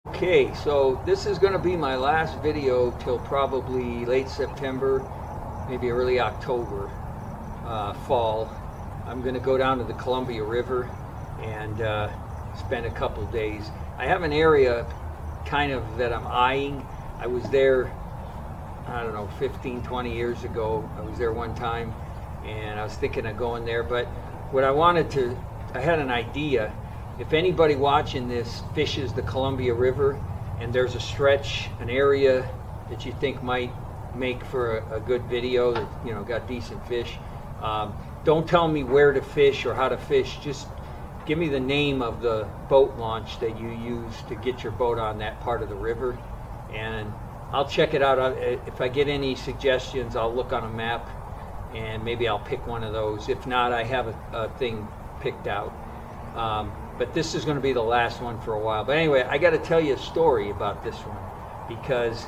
Okay, so this is going to be my last video till probably late September, maybe early October, fall. I'm going to go down to the Columbia River and spend a couple days. I have an area kind of that I'm eyeing. I was there, I don't know, 15, 20 years ago. I was there one time and I was thinking of going there, but what I had an idea. If anybody watching this fishes the Columbia River and there's a stretch, an area that you think might make for a good video that, you know, got decent fish, don't tell me where to fish or how to fish. Just give me the name of the boat launch that you use to get your boat on that part of the river, and I'll check it out. If I get any suggestions, I'll look on a map and maybe I'll pick one of those. If not, I have a thing picked out. But this is going to be the last one for a while. But anyway, I got to tell you a story about this one, because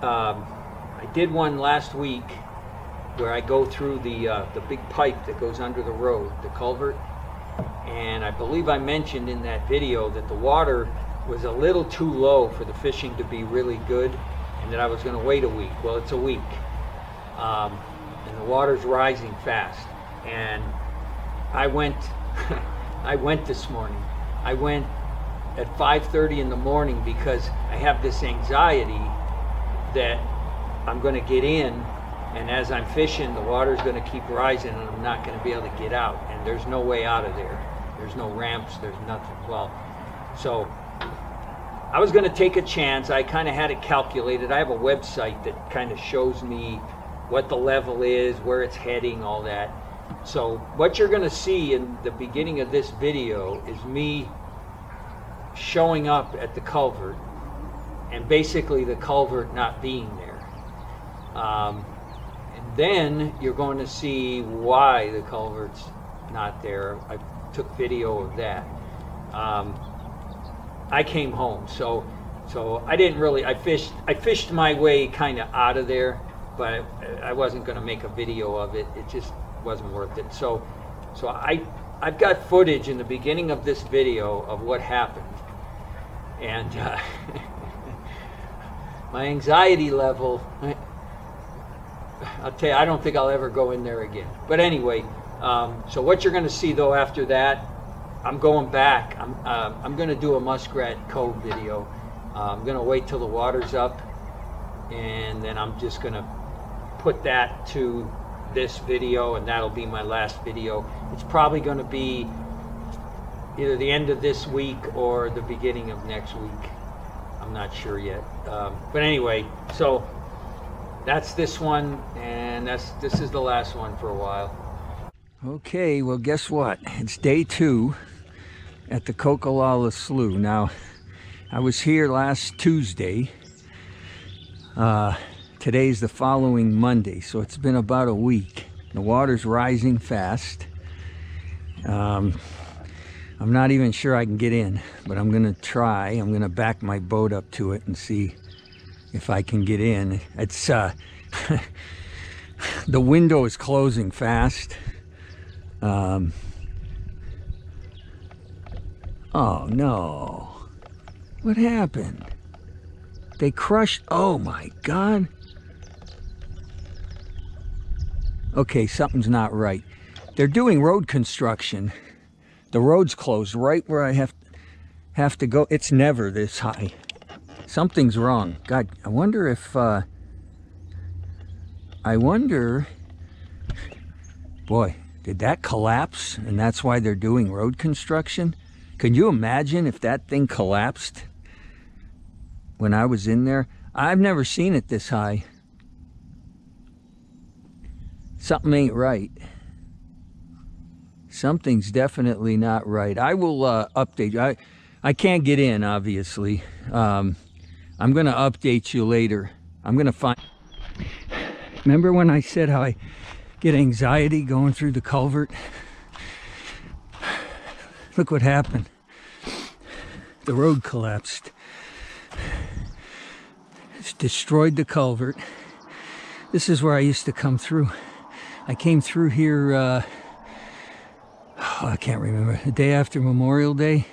I did one last week where I go through the big pipe that goes under the road, the culvert, and I believe I mentioned in that video that the water was a little too low for the fishing to be really good, and that I was going to wait a week. Well, it's a week, and the water's rising fast, and I went this morning. I went at 5:30 in the morning because I have this anxiety that I'm going to get in, and as I'm fishing, the water's going to keep rising and I'm not going to be able to get out, and there's no way out of there. There's no ramps, there's nothing. Well, so I was going to take a chance. I kind of had it calculated. I have a website that kind of shows me what the level is, where it's heading, all that. So what you're going to see in the beginning of this video is me showing up at the culvert and basically the culvert not being there. And then you're going to see why the culvert's not there. I took video of that. I came home, so I didn't really, I fished my way kind of out of there, but I wasn't going to make a video of it. It just wasn't worth it. So I've got footage in the beginning of this video of what happened, and my anxiety level, I'll tell you, I don't think I'll ever go in there again. But anyway, so what you're going to see though after that, I'm going back. I'm going to do a Muskrat Cove video. I'm going to wait till the water's up, and then I'm just going to put that to this video, and that'll be my last video. It's probably going to be either the end of this week or the beginning of next week. I'm not sure yet. But anyway, so that's this one, and this is the last one for a while. Okay, well, guess what? It's day 2 at the Cocolalla Slough. Now, I was here last Tuesday. Today's the following Monday, so it's been about a week. The water's rising fast. I'm not even sure I can get in, but I'm gonna try. I'm gonna back my boat up to it and see if I can get in. It's the window is closing fast. Oh no, what happened? They crushed, oh my God. Okay, something's not right. They're doing road construction. The road's closed right where I have to go. It's never this high. Something's wrong. God, I wonder if, boy, did that collapse and that's why they're doing road construction? Can you imagine if that thing collapsed when I was in there? I've never seen it this high. Something ain't right. Something's definitely not right. I will update you. I can't get in, obviously. I'm going to update you later. I'm going to find... Remember when I said how I get anxiety going through the culvert? Look what happened. The road collapsed. It's destroyed the culvert. This is where I used to come through. I came through here, I can't remember, the day after Memorial Day,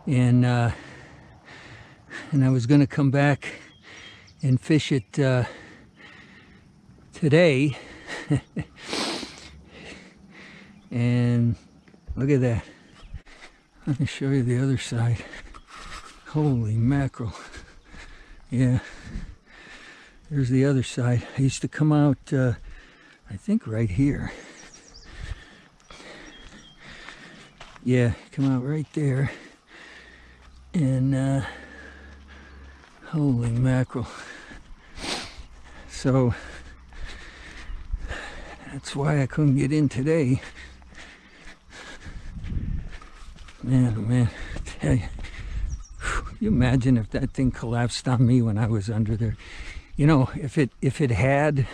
and and I was going to come back and fish it today. And look at that. Let me show you the other side. Holy mackerel. Yeah, there's the other side. I used to come out, I think right here. Yeah, come out right there. And holy mackerel. So that's why I couldn't get in today. Man, oh man, I tell you. You imagine if that thing collapsed on me when I was under there. You know, if it had,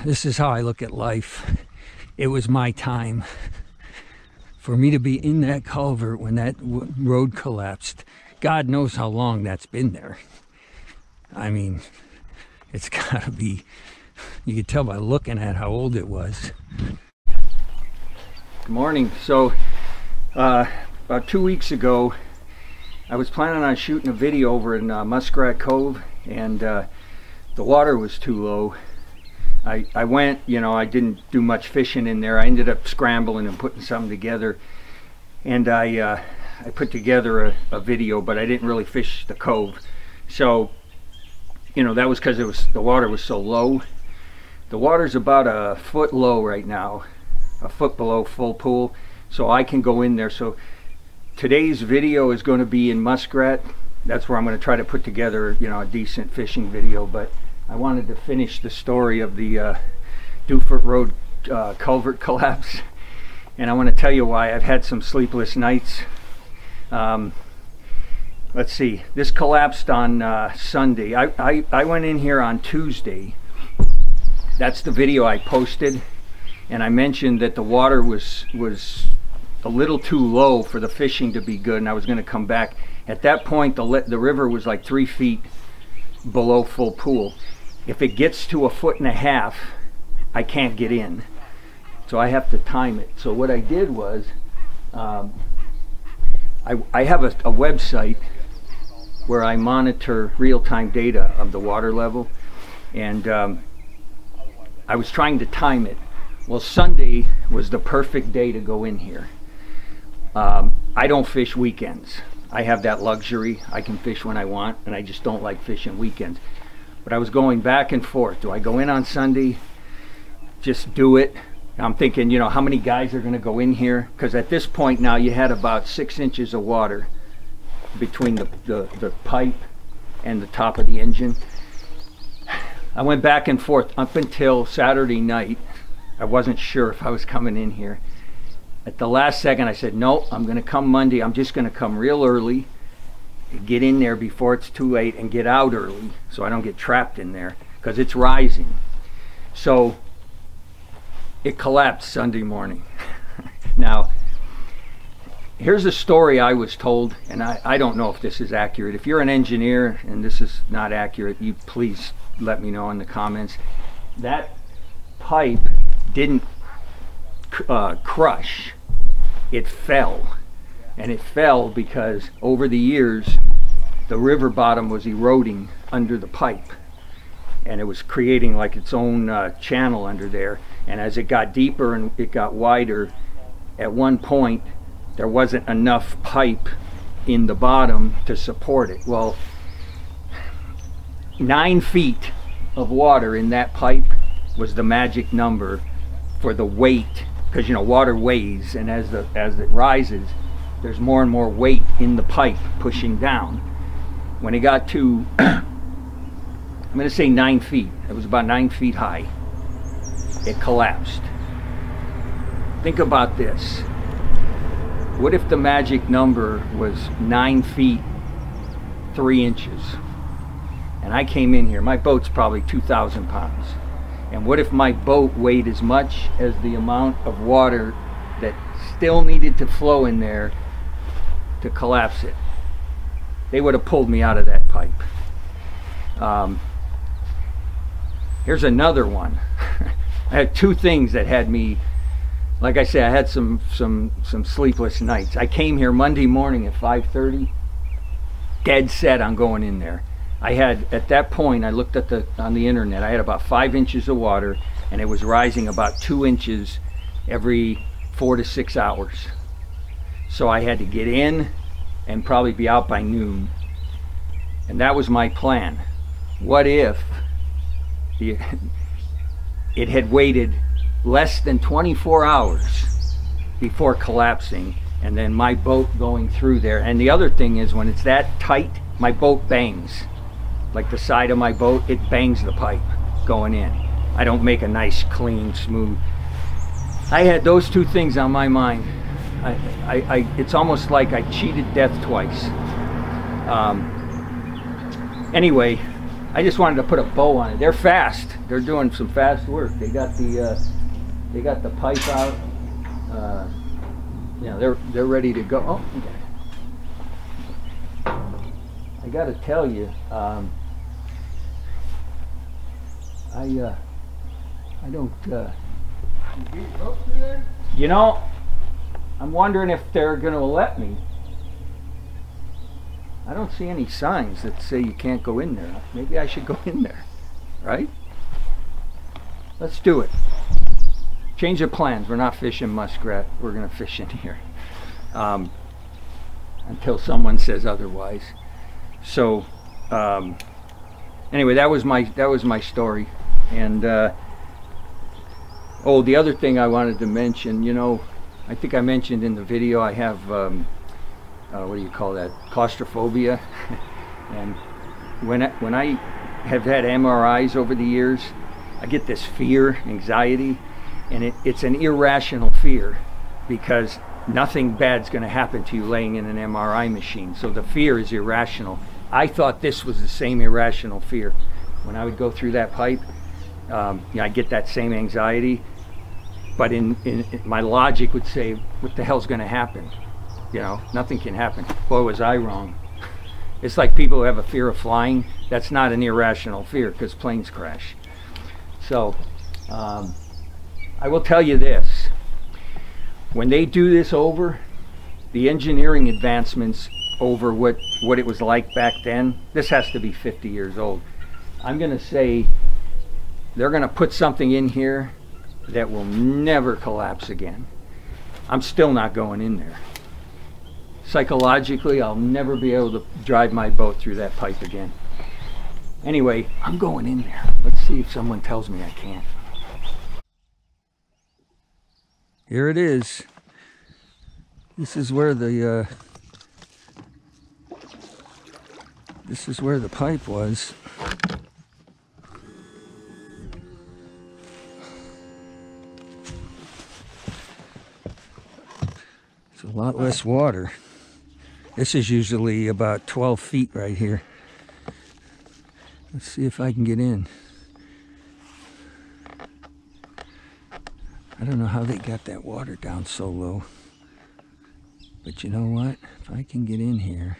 this is how I look at life. It was my time for me to be in that culvert when that road collapsed. God knows how long that's been there. I mean, it's gotta be, you could tell by looking at how old it was. Good morning. So, about 2 weeks ago, I was planning on shooting a video over in Muskrat Cove, and the water was too low. I went, you know, I didn't do much fishing in there. I ended up scrambling and putting something together, and I put together a video, but I didn't really fish the cove. So, you know, that was because the water was so low. The water's about a foot low right now, a foot below full pool, so I can go in there. So today's video is going to be in Muskrat. That's where I'm going to try to put together, you know, a decent fishing video. But I wanted to finish the story of the Dufert Road culvert collapse, and I want to tell you why. I've had some sleepless nights. Let's see, this collapsed on Sunday. I went in here on Tuesday. That's the video I posted, and I mentioned that the water was a little too low for the fishing to be good, and I was going to come back. At that point, the river was like 3 feet below full pool. If it gets to 1.5 feet, I can't get in, so I have to time it. So what I did was, I have a website where I monitor real-time data of the water level, and I was trying to time it. Well, Sunday was the perfect day to go in here. I don't fish weekends. I have that luxury. I can fish when I want, and I just don't like fishing weekends. But I was going back and forth. Do I go in on Sunday? Just do it. I'm thinking, you know, how many guys are going to go in here? Because at this point now, you had about 6 inches of water between the pipe and the top of the engine. I went back and forth up until Saturday night. I wasn't sure if I was coming in here. At the last second, I said, no, I'm going to come Monday. I'm just going to come real early, get in there before it's too late, and get out early so I don't get trapped in there, because it's rising. So it collapsed Sunday morning. Now, here's a story I was told, and I don't know if this is accurate. If you're an engineer and this is not accurate, you please let me know in the comments. That pipe didn't crush, it fell. And it fell because over the years the river bottom was eroding under the pipe, and it was creating like its own channel under there. And as it got deeper and it got wider, at one point there wasn't enough pipe in the bottom to support it. Well, 9 feet of water in that pipe was the magic number for the weight, because, you know, water weighs, and as it rises, there's more and more weight in the pipe pushing down. When it got to I'm going to say 9 feet, it was about 9 feet high, it collapsed. Think about this. What if the magic number was 9 feet 3 inches? And I came in here, my boat's probably 2,000 pounds. And what if my boat weighed as much as the amount of water that still needed to flow in there to collapse it? They would have pulled me out of that pipe. Here's another one. I had 2 things that had me, like I say, I had some sleepless nights. I came here Monday morning at 5:30, dead set on going in there. I had, at that point, I looked at on the internet, I had about 5 inches of water, and it was rising about 2 inches every 4 to 6 hours. So I had to get in and probably be out by noon. And that was my plan. What if it had waited less than 24 hours before collapsing, and then my boat going through there? And the other thing is, when it's that tight, my boat bangs. Like the side of my boat, it bangs the pipe going in. I don't make a nice, clean, smooth. I had those two things on my mind. It's almost like I cheated death twice. Anyway, I just wanted to put a bow on it. They're fast. They're doing some fast work. They got the pipe out. Yeah, they're ready to go. Oh, okay. I got to tell you, I don't. You know, I'm wondering if they're going to let me. I don't see any signs that say you can't go in there. Maybe I should go in there, right? Let's do it. Change of plans. We're not fishing muskrat. We're going to fish in here until someone says otherwise. So anyway, that was my story. And oh, the other thing I wanted to mention, you know, I think I mentioned in the video, I have what do you call that, claustrophobia. And when I have had MRIs over the years, I get this fear, anxiety, and it's an irrational fear, because nothing bad's going to happen to you laying in an MRI machine. So the fear is irrational. I thought this was the same irrational fear. When I would go through that pipe, you know, I get that same anxiety, but in my logic would say, what the hell's going to happen? You know, nothing can happen. Boy, was I wrong. It's like people who have a fear of flying. That's not an irrational fear, because planes crash. So I will tell you this. When they do this over, the engineering advancements over what it was like back then, this has to be 50 years old. I'm going to say they're going to put something in here that will never collapse again. I'm still not going in there. Psychologically, I'll never be able to drive my boat through that pipe again. Anyway, I'm going in there. Let's see if someone tells me I can't. Here it is. This is where the pipe was. It's a lot less water. This is usually about 12 feet right here. Let's see if I can get in. I don't know how they got that water down so low. But you know what? If I can get in here,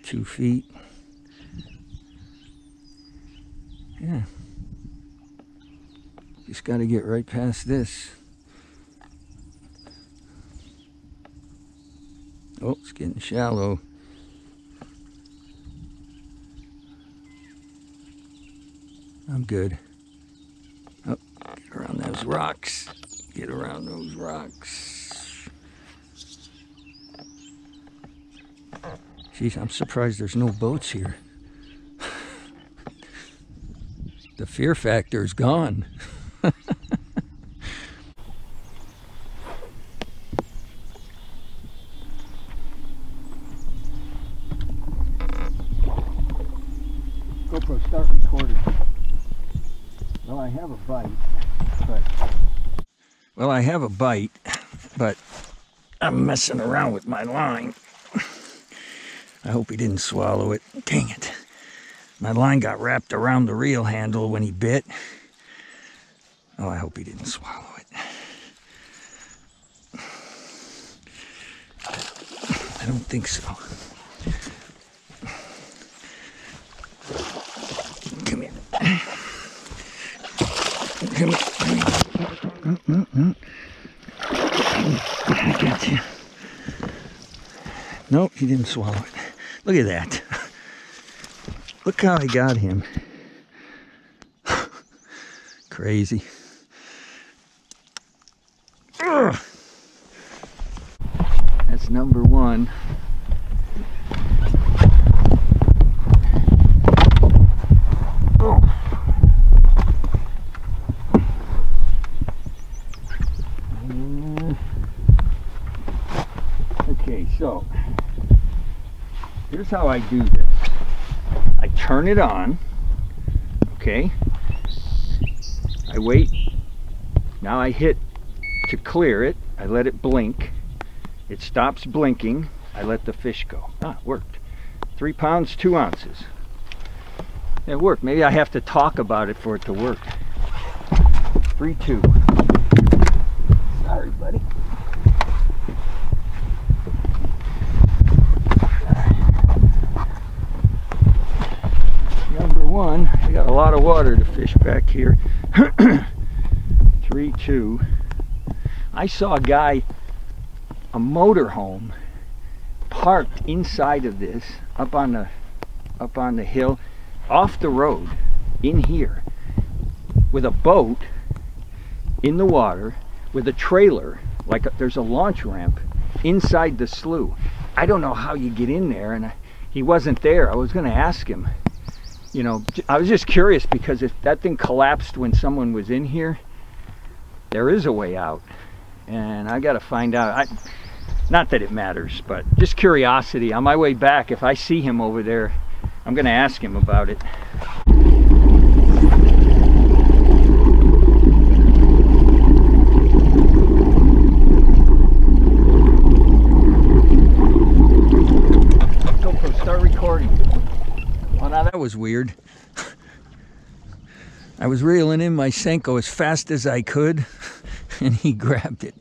2 feet. Yeah. Just got to get right past this. Oh, it's getting shallow. I'm good. Oh, get around those rocks. Get around those rocks. Geez, I'm surprised there's no boats here. The fear factor is gone. GoPro, start recording. Well, I have a bite, but I'm messing around with my line. I hope he didn't swallow it. Dang it. My line got wrapped around the reel handle when he bit. Oh, I hope he didn't swallow it. I don't think so. Come here. Come here. I got you. Nope, he didn't swallow it. Look at that. Look how I got him. Crazy. Ugh. That's number one. Oh. Okay, so here's how I do this. I turn it on, okay? I wait. Now I hit to clear it. I let it blink. It stops blinking. I let the fish go. Ah, it worked. 3 pounds, 2 ounces. It worked. Maybe I have to talk about it for it to work. 3, 2. Sorry, buddy. Number one, I got a lot of water to fish back here. 3, 2. I saw a guy, a motorhome, parked inside of this, up on the hill, off the road, in here, with a boat in the water, with a trailer, like there's a launch ramp inside the slough. I don't know how you get in there, and he wasn't there. I was going to ask him. You know, I was just curious, because if that thing collapsed when someone was in here, there is a way out, and I got to find out. Not that it matters, but just curiosity. On my way back, if I see him over there, I'm going to ask him about it. GoPro, start recording. Well, now that was weird. I was reeling in my Senko as fast as I could, and he grabbed it.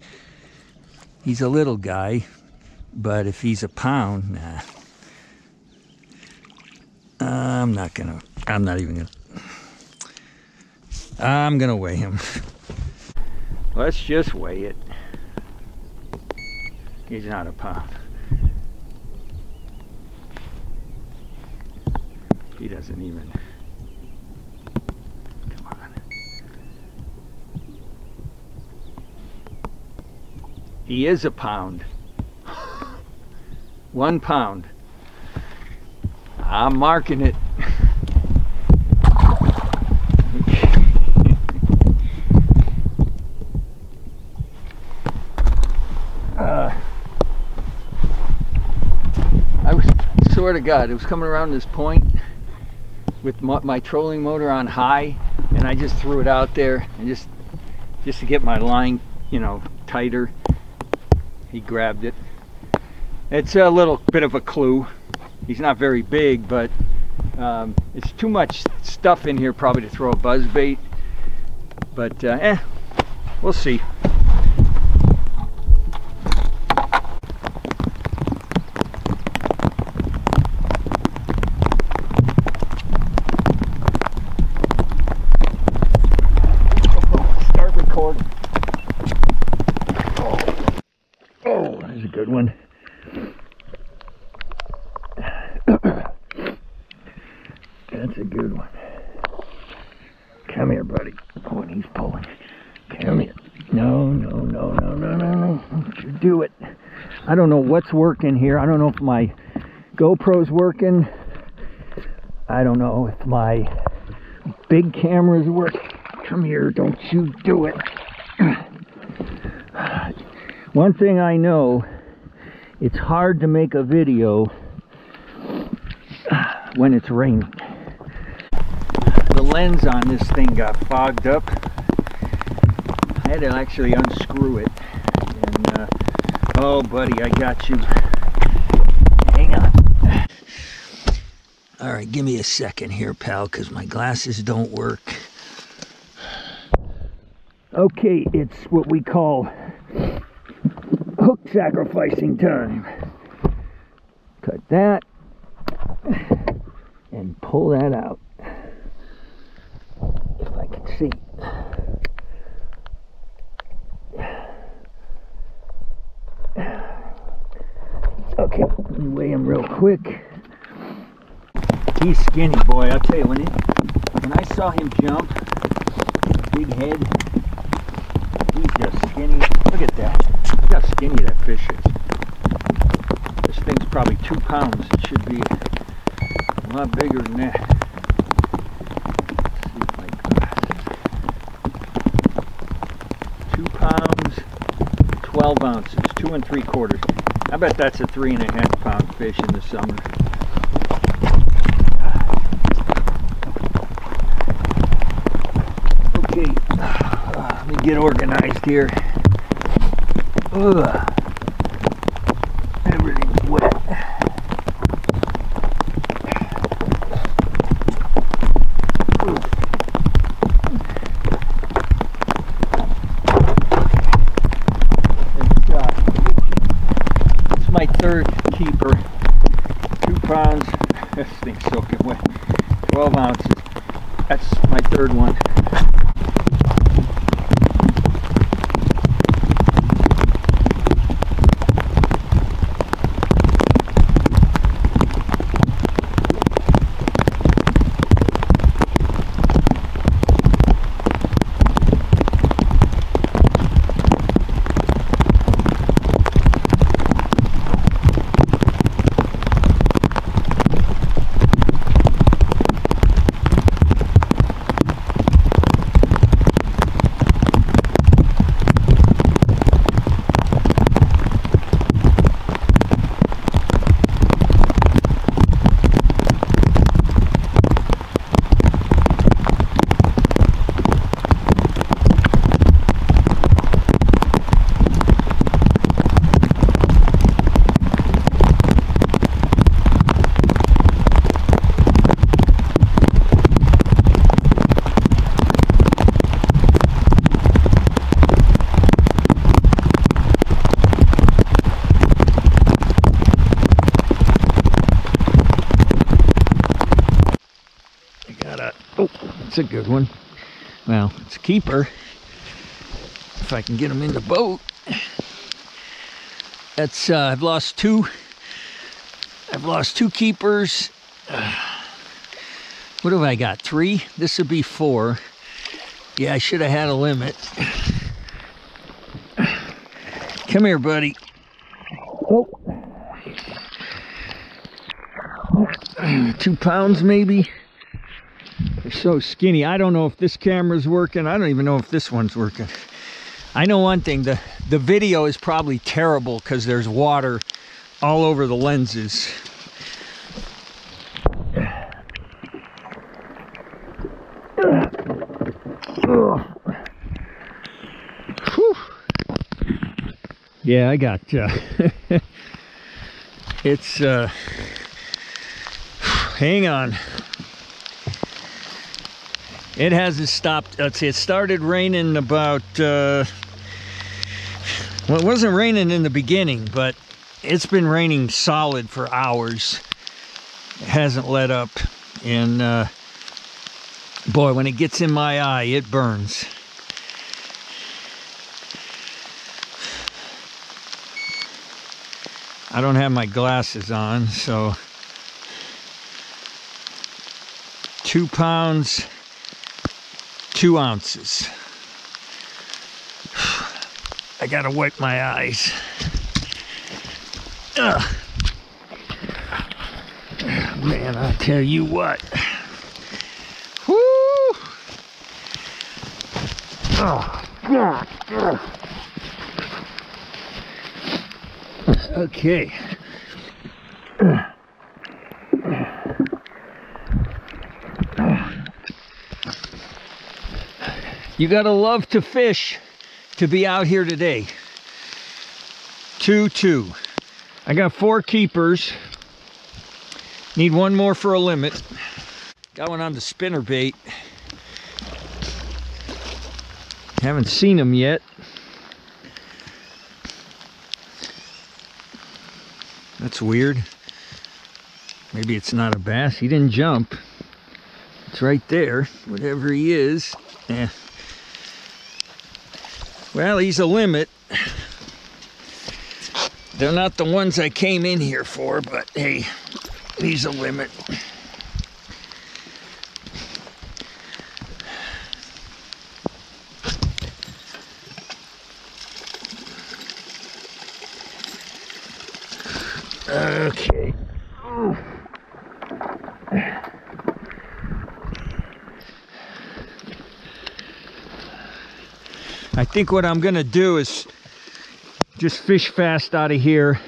He's a little guy, but if he's a pound, nah. I'm gonna weigh him. Let's just weigh it. He's not a pound. He doesn't even. Come on. He is a pound. 1 pound. I'm marking it. Swear to God, it was coming around this point with my trolling motor on high, and I just threw it out there, and just to get my line, you know, tighter. He grabbed it. It's a little bit of a clue. He's not very big, but it's too much stuff in here probably to throw a buzzbait. But we'll see. Start recording. Oh, there's a good one. That's a good one. Come here, buddy. Oh, and he's pulling. Come here. No. Don't you do it. I don't know what's working here. I don't know if my GoPro's working. I don't know if my big camera's working. Come here. Don't you do it. One thing I know, it's hard to make a video when it's raining. The lens on this thing got fogged up. I had to actually unscrew it. And, oh, buddy, I got you. Hang on. All right, give me a second here, pal, because my glasses don't work. Okay, it's what we call hook sacrificing time. Cut that and pull that out. If I can see. Okay, let me weigh him real quick. He's skinny, boy. I'll tell you, when I saw him jump, big head, he's just skinny. Look at that. Look how skinny that fish is. This thing's probably 2 pounds. It should be a lot bigger than that. Let's see if my glasses. 2 pounds, 12 ounces, 2 3/4. I bet that's a 3.5 pound fish in the summer. Okay, let me get organized here. Ugh. Everything's wet. It's my third keeper. 2 pounds. This thing's soaking wet. 12 ounces. That's my third one. Oh, that's a good one. Well, it's a keeper. If I can get him in the boat. That's I've lost two keepers. What have I got? 3? This would be 4. Yeah, I should have had a limit. Come here, buddy. Oh. 2 pounds maybe. They're so skinny. I don't know if this camera's working. I don't even know if this one's working. I know one thing, the video is probably terrible because there's water all over the lenses. Yeah, I got it's hang on. It hasn't stopped. Let's see, it started raining about well, it wasn't raining in the beginning, but it's been raining solid for hours. It hasn't let up, and boy, when it gets in my eye, it burns. I don't have my glasses on, so 2 pounds, 2 ounces. I gotta wipe my eyes. Ugh. Man, I tell you what. Woo! Oh, God. Okay. You gotta love to fish to be out here today. 2-2. I got 4 keepers. Need 1 more for a limit. Got one on the spinner bait. Haven't seen him yet. That's weird. Maybe it's not a bass. He didn't jump. It's right there, whatever he is. Yeah. Well, he's a limit. They're not the ones I came in here for, but hey, he's a limit. Okay. I think what I'm gonna do is just fish fast out of here,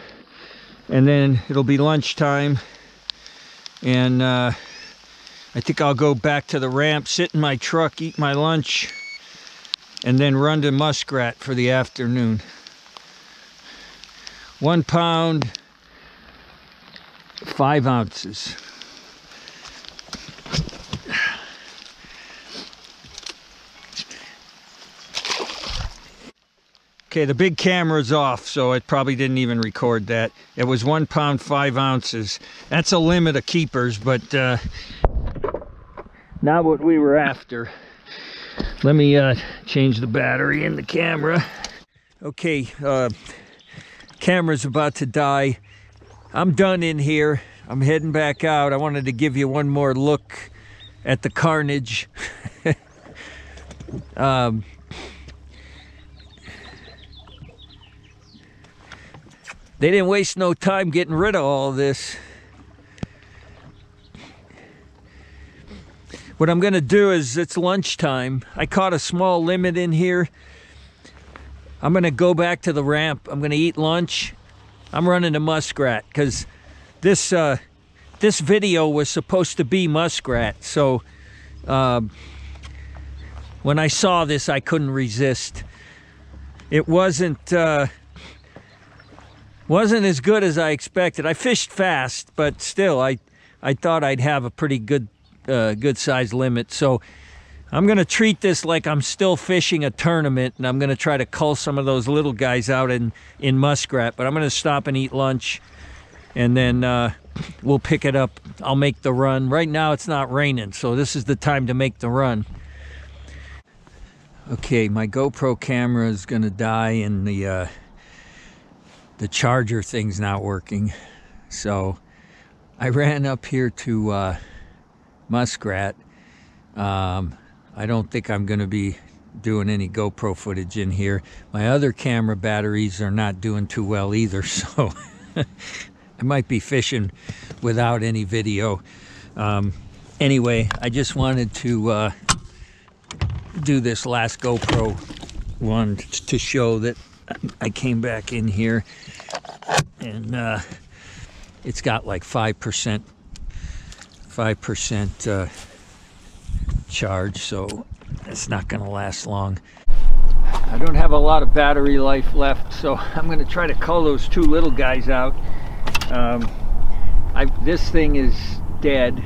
and then it'll be lunchtime, and I think I'll go back to the ramp, sit in my truck, eat my lunch, and then run to muskrat for the afternoon. 1 pound, 5 ounces. Okay, the big camera's off, so it probably didn't even record that. It was 1 pound, 5 ounces. That's a limit of keepers, but not what we were after. Let me change the battery in the camera. Okay, camera's about to die. I'm done in here. I'm heading back out. I wanted to give you one more look at the carnage. They didn't waste no time getting rid of all this. What I'm gonna do is, it's lunchtime. I caught a small limit in here. I'm gonna go back to the ramp. I'm gonna eat lunch. I'm running to muskrat, because this video was supposed to be muskrat. So when I saw this, I couldn't resist. It wasn't as good as I expected. I fished fast, but still, I thought I'd have a pretty good size limit. So I'm gonna treat this like I'm still fishing a tournament, and I'm gonna try to cull some of those little guys out in muskrat. But I'm gonna stop and eat lunch, and then we'll pick it up. I'll make the run. Right now it's not raining, so this is the time to make the run. Okay, my GoPro camera is gonna die, and the charger thing's not working. So I ran up here to muskrat. I don't think I'm going to be doing any GoPro footage in here. My other camera batteries are not doing too well either, so I might be fishing without any video. Anyway, I just wanted to do this last GoPro one to show that I came back in here, and it's got like 5% charge, so it's not going to last long. I don't have a lot of battery life left, so I'm going to try to cull those two little guys out. This thing is dead,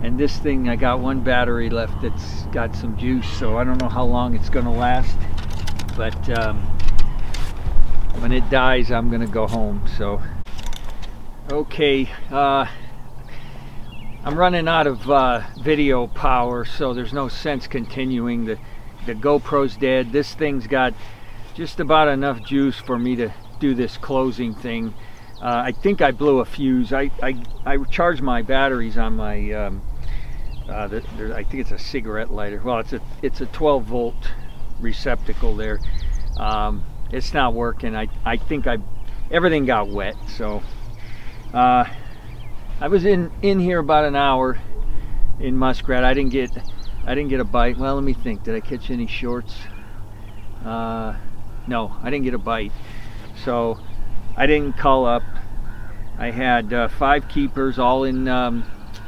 and this thing, I got one battery left that's got some juice, so I don't know how long it's going to last, but when it dies, I'm going to go home. So okay, I'm running out of video power, so there's no sense continuing. The GoPro's dead. This thing's got just about enough juice for me to do this closing thing. I think I blew a fuse. I charged my batteries on my I think it's a cigarette lighter. Well, it's a 12 volt receptacle there. It's not working. I think everything got wet. So I was in here about an hour in muskrat. I didn't get a bite. Well, let me think. Did I catch any shorts? No, I didn't get a bite. So I didn't cull up. I had 5 keepers, all in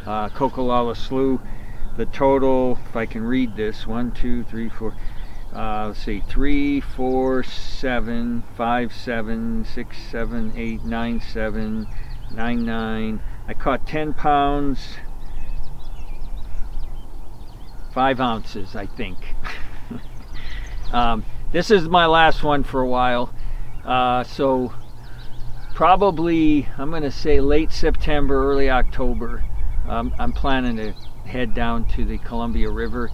Cocolalla Slough. The total, if I can read this, 1, 2, 3, 4. Let's see, 3, 4, 7, 5, 7, 6, 7, 8, 9, 7, 9, 9. I caught 10 pounds, 5 ounces, I think. This is my last one for a while. So probably, I'm going to say late September, early October. I'm planning to head down to the Columbia River.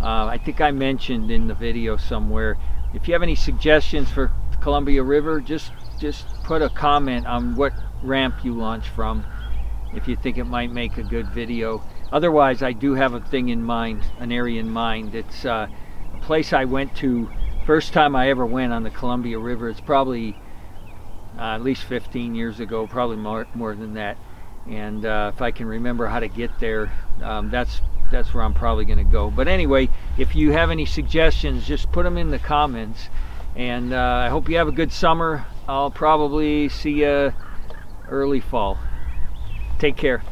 I think I mentioned in the video somewhere, if you have any suggestions for Columbia River, just put a comment on what ramp you launch from, if you think it might make a good video. Otherwise, I do have a thing in mind, an area in mind. It's a place I went to first time I ever went on the Columbia River. It's probably at least 15 years ago, probably more than that. And if I can remember how to get there, that's where I'm probably going to go. But anyway, if you have any suggestions, just put them in the comments. And I hope you have a good summer. I'll probably see you early fall. Take care.